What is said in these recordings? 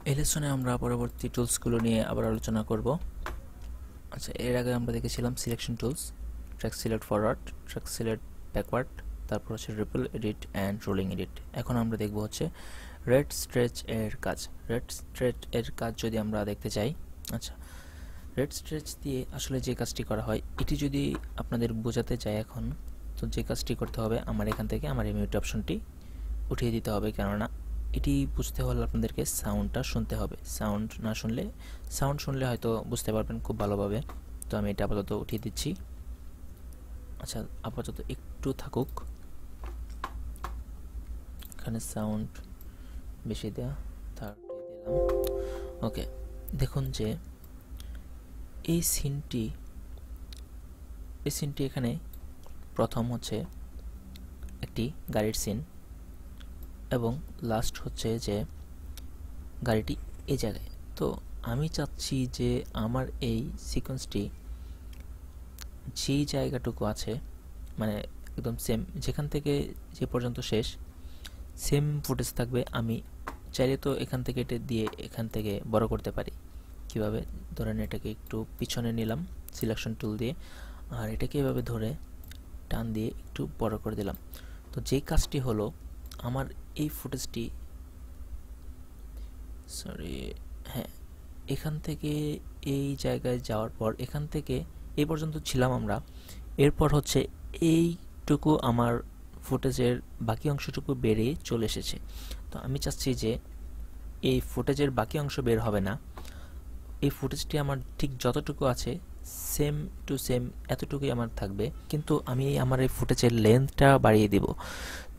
এই লেসনে আমরা পরবর্তী টুলসগুলো নিয়ে আবার আলোচনা করব। আচ্ছা, এর আগে আমরা দেখেছিলাম selection tools, track select forward, track select backward, তারপর হচ্ছে ripple edit and rolling edit. এখন আমরা দেখব হচ্ছে রেড স্ট্রেচ এর কাজ। রেড স্ট্রেচ এর কাজ যদি আমরা দেখতে চাই, আচ্ছা, রেড স্ট্রেচ দিয়ে আসলে যে কাজটি করা হয় এটি যদি আপনাদের বোঝাতে চাই এখন, তো যে কাজটি করতে হবে আমার এখান থেকে আমার এই মিউট অপশনটি উঠিয়ে দিতে হবে, কেননা এটি বুঝতে হলে আপনাদেরকে সাউন্ডটা শুনতে হবে। সাউন্ড শুনলে হয়তো বুঝতে পারবেন খুব ভালোভাবে। তো আমি এটা আপাতত উঠিয়ে দিচ্ছি। আচ্ছা, আপাতত একটু থাকুক, এখানে সাউন্ড বেশি দেওয়া, তার দিলাম। ওকে, দেখুন যে এই সিনটি এখানে প্রথম হচ্ছে একটি গাড়ির সিন এবং লাস্ট হচ্ছে যে গাড়িটি এই জায়গায়। তো আমি চাচ্ছি যে আমার এই সিকোয়েন্সটি যেই জায়গাটুকু আছে, মানে একদম সেম যেখান থেকে যে পর্যন্ত শেষ সেম ফুটেজ থাকবে। আমি চাইলে তো এখান থেকে এটা দিয়ে এখান থেকে বড় করতে পারি। কিভাবে? ধরেন এটাকে একটু পিছনে নিলাম সিলেকশন টুল দিয়ে, আর এটাকে এভাবে ধরে টান দিয়ে একটু বড় করে দিলাম। তো যেই কাজটি হলো, আমার এই ফুটেজটি হ্যাঁ, এখান থেকে এই জায়গায় যাওয়ার পর এখান থেকে এই পর্যন্ত ছিলাম আমরা। এরপর হচ্ছে এইটুকু আমার ফুটেজের বাকি অংশটুকু বেড়ে চলে এসেছে। তো আমি চাচ্ছি যে এই ফুটেজের বাকি অংশ বের হবে না, এই ফুটেজটি আমার ঠিক যতটুকু আছে সেম টু সেম এতটুকুই আমার থাকবে, কিন্তু আমি আমার এই ফুটেজের লেন্থটা বাড়িয়ে দিব।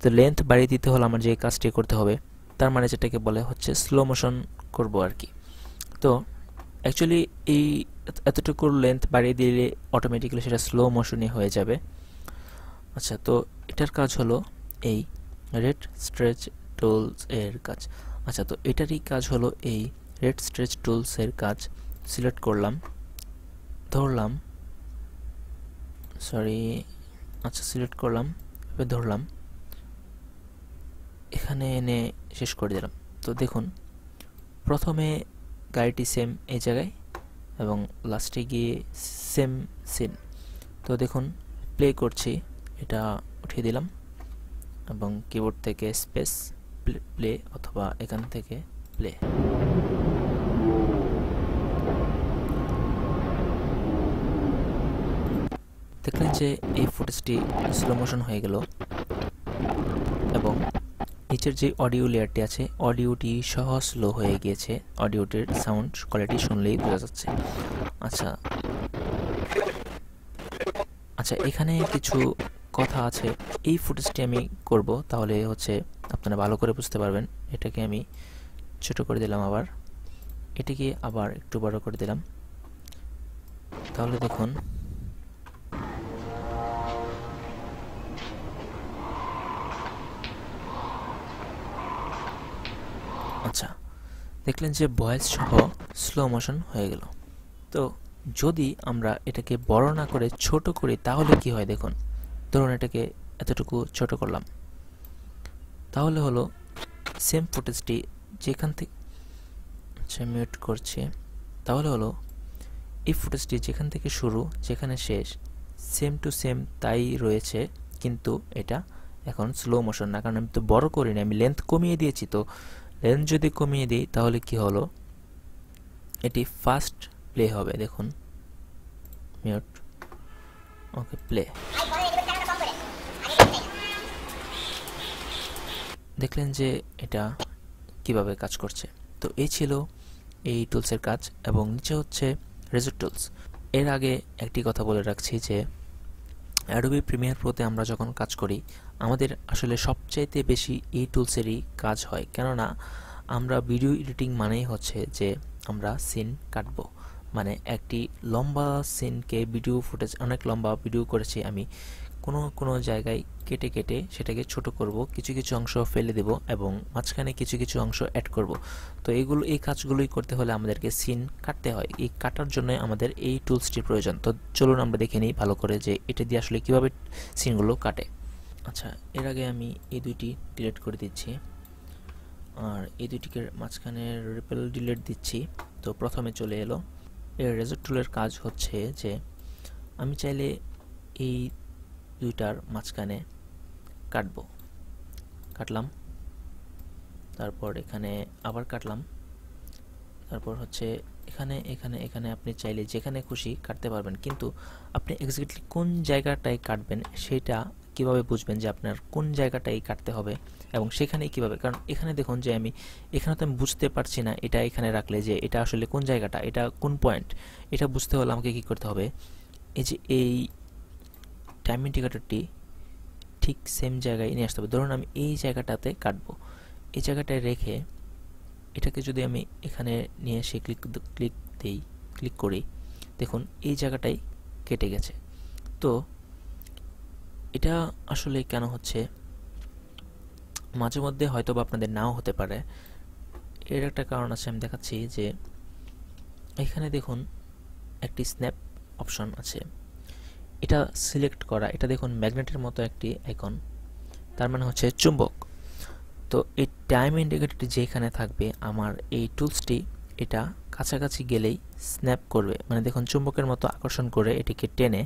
তো লেন্থ বাড়িয়ে দিতে হলে আমার যে কাজটি করতে হবে, তার মানে যেটাকে বলে হচ্ছে স্লো মোশন করব আর কি। তো অ্যাকচুয়ালি এই এতটুকুর লেন্থ বাড়িয়ে দিলে অটোমেটিক্যালি সেটা স্লো মোশনে হয়ে যাবে। আচ্ছা, তো এটার কাজ হলো এই রেড স্ট্রেচ টুলস এর কাজ। আচ্ছা, তো এটারই কাজ হলো এই রেড স্ট্রেচ টুলস এর কাজ। সিলেক্ট করলাম, ধরলাম, আচ্ছা সিলেক্ট করলাম, এবার ধরলাম, এখানে এনে শেষ করে দিলাম। তো দেখুন প্রথমে গাড়িটি সেম এই জায়গায় এবং লাস্টে গিয়ে সেম সিন। তো দেখুন প্লে করছি, এটা উঠিয়ে দিলাম এবং কিবোর্ড থেকে স্পেস প্লে অথবা এখান থেকে প্লে। দেখলেন যে এই ফুটেজটি স্লো মোশন হয়ে গেল এবং নিচের যে অডিও লেয়ারটি আছে অডিওটি সহ স্লো হয়ে গিয়েছে। অডিওটির সাউন্ড কোয়ালিটি শুনলেই বোঝা যাচ্ছে। আচ্ছা, এখানে কিছু কথা আছে, এই ফুটেজটি আমি করব, তাহলে হচ্ছে আপনারা ভালো করে বুঝতে পারবেন। এটাকে আমি ছোট করে দিলাম, আবার এটিকে আবার একটু বড় করে দিলাম, তাহলে দেখুন আচ্ছা, দেখলেন যে ভয়েস সহ স্লো মোশন হয়ে গেল। তো যদি আমরা এটাকে বড় না করে ছোট করি তাহলে কি হয় দেখুন। ধরুন এটাকে এতটুকু ছোট করলাম, তাহলে হলো সেম ফুটেজটি যেখান থেকে, আচ্ছা মিউট করছি, তাহলে হলো এই ফুটেজটি যেখান থেকে শুরু যেখানে শেষ সেম টু সেম তাই রয়েছে, কিন্তু এটা এখন স্লো মোশন না, কারণ আমি তো বড় করিনি, আমি লেন্থ কমিয়ে দিয়েছি। তো লেন্থ যদি কমিয়ে দিই তাহলে কি হলো, এটি ফাস্ট প্লে হবে। দেখুন মিউট, ওকে প্লে। দেখলেন যে এটা কিভাবে কাজ করছে। তো এই ছিল এই টুলসের কাজ এবং নিচে হচ্ছে রেজর টুলস। এর আগে একটি কথা বলে রাখছি যে অ্যাডোবি প্রিমিয়ার প্রোতে আমরা যখন কাজ করি আমাদের আসলে সবচাইতে বেশি এই টুলসেরই কাজ হয়, কেননা আমরা ভিডিও এডিটিং মানেই হচ্ছে যে আমরা সিন কাটবো। মানে একটি লম্বা সিনকে ভিডিও ফুটেজ, অনেক লম্বা ভিডিও করেছি আমি, কোনো জায়গায় কেটে কেটে সেটাকে ছোট করব, কিছু কিছু অংশ ফেলে দেব এবং মাঝখানে কিছু কিছু অংশ অ্যাড করব। তো এই কাজগুলোই করতে হলে আমাদেরকে সিন কাটতে হয়। এই কাটার জন্য আমাদের এই টুলসটির প্রয়োজন। তো চলুন আমরা দেখে নিই ভালো করে যে এটা দিয়ে আসলে কীভাবে সিনগুলো কাটে। আচ্ছা, এর আগে আমি এই দুইটি ডিলিট করে দিচ্ছি। আর এই দুইটিকে মাঝখানে রিপেল ডিলিট দিচ্ছি। তো প্রথমে চলে এলো। এর রেজর টুলের কাজ হচ্ছে যে আমি চাইলে এই দুইটার মাঝখানে কাটলাম, তারপর এখানে আবার কাটলাম, তারপর হচ্ছে এখানে এখানে এখানে আপনি চাইলে যেখানে খুশি কাটতে পারবেন, কিন্তু আপনি এক্স্যাক্টলি কোন জায়গাটায় কাটবেন সেটা কিভাবে বুঝবেন যে আপনার কোন জায়গাটাই কাটতে হবে এবং সেখানেই কিভাবে, কারণ এখানে দেখুন যে এখানে তো আমি বুঝতে পারছি না এটা এখানে রাখলে যে এটা আসলে কোন জায়গাটা, এটা কোন পয়েন্ট, এটা বুঝতে হলে আমাকে কি করতে হবে, এই যে এই টাইম ইন্ডিকেটরটি ঠিক সেম জায়গায় নিয়ে আসতে হবে। ধরুন আমি এই জায়গাটাতে কাটবো, এই জায়গাটায় রেখে এটাকে যদি আমি এখানে নিয়ে এসে ক্লিক করি, দেখুন এই জায়গাটাই কেটে গেছে। তো এটা আসলে কেন হচ্ছে, মাঝে মধ্যে হয়তো বা আপনাদের নাও হতে পারে। এর একটা কারণ আছে, আমি দেখাচ্ছি যে এখানে দেখুন একটি স্ন্যাপ অপশন আছে, এটা সিলেক্ট করা, এটা দেখুন ম্যাগনেটের মতো একটি আইকন, তার মানে হচ্ছে চুম্বক। তো এই টাইম ইন্ডিকেটরটি যেখানে থাকবে আমার এই টুলসটি এটা কাছাকাছি গেলেই স্ন্যাপ করবে, মানে দেখুন চুম্বকের মতো আকর্ষণ করে এটিকে টেনে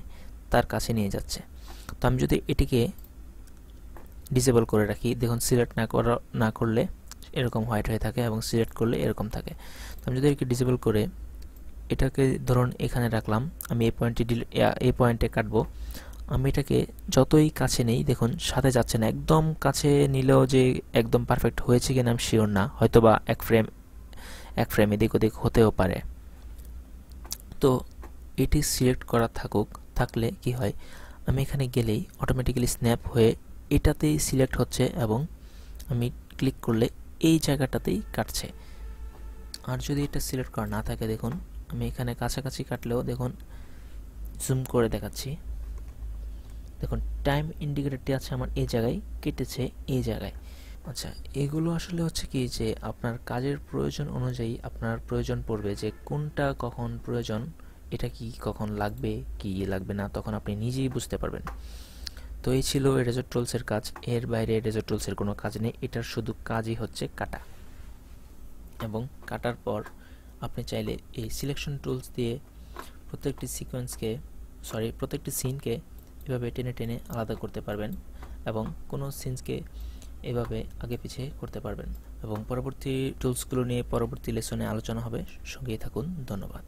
তার কাছে নিয়ে যাচ্ছে। তো আমি যদি এটিকে ডিসেবল করে রাখি, দেখুন সিলেক্ট না করলে এরকম হোয়াইট হয়ে থাকে এবং সিলেক্ট করলে এরকম থাকে। তো আমি যদি এটাকে ডিসেবল করে এটাকে ধরুন এখানে রাখলাম, আমি এই পয়েন্টে কাটবো, আমি এটাকে যতই কাছে নেই দেখুন সাথে যাচ্ছে না, একদম কাছে নিলেও যে একদম পারফেক্ট হয়েছে কিনা আমি শিওর না, হয়তোবা এক ফ্রেম এদিক ওদিক হতেও পারে। তো এটি সিলেক্ট করা থাকলে কি হয়, আমি এখানে গেলেই অটোমেটিক্যালি স্ন্যাপ হয়ে এটাতেই সিলেক্ট হচ্ছে এবং আমি ক্লিক করলে এই জায়গাটাতেই কাটছে। আর যদি এটা সিলেক্ট করা না থাকে, দেখুন আমি এখানে কাছাকাছি কাটলেও দেখুন জুম করে দেখাচ্ছি, দেখুন টাইম ইন্ডিকেটরটি আছে আমার এই জায়গায়, কেটেছে এই জায়গায়। আচ্ছা, এগুলো আসলে হচ্ছে কি যে আপনার কাজের প্রয়োজন অনুযায়ী আপনার প্রয়োজন পড়বে যে কোনটা কখন প্রয়োজন, এটা কি কখন লাগবে কি লাগবে না, তখন আপনি নিজেই বুঝতে পারবেন। তো এই ছিল রেজর টুলসের কাজ, এর বাইরে রেজর টুলসের কোনো কাজ নেই, এটার শুধু কাজই হচ্ছে কাটা। এবং কাটার পর আপনি চাইলে এই সিলেকশন টুলস দিয়ে প্রত্যেকটি সিনকে এভাবে টেনে টেনে আলাদা করতে পারবেন এবং কোনো সিনকে এভাবে আগে পিছিয়ে করতে পারবেন। এবং পরবর্তী টুলসগুলো নিয়ে পরবর্তী লেসনে আলোচনা হবে, সঙ্গেই থাকুন। ধন্যবাদ।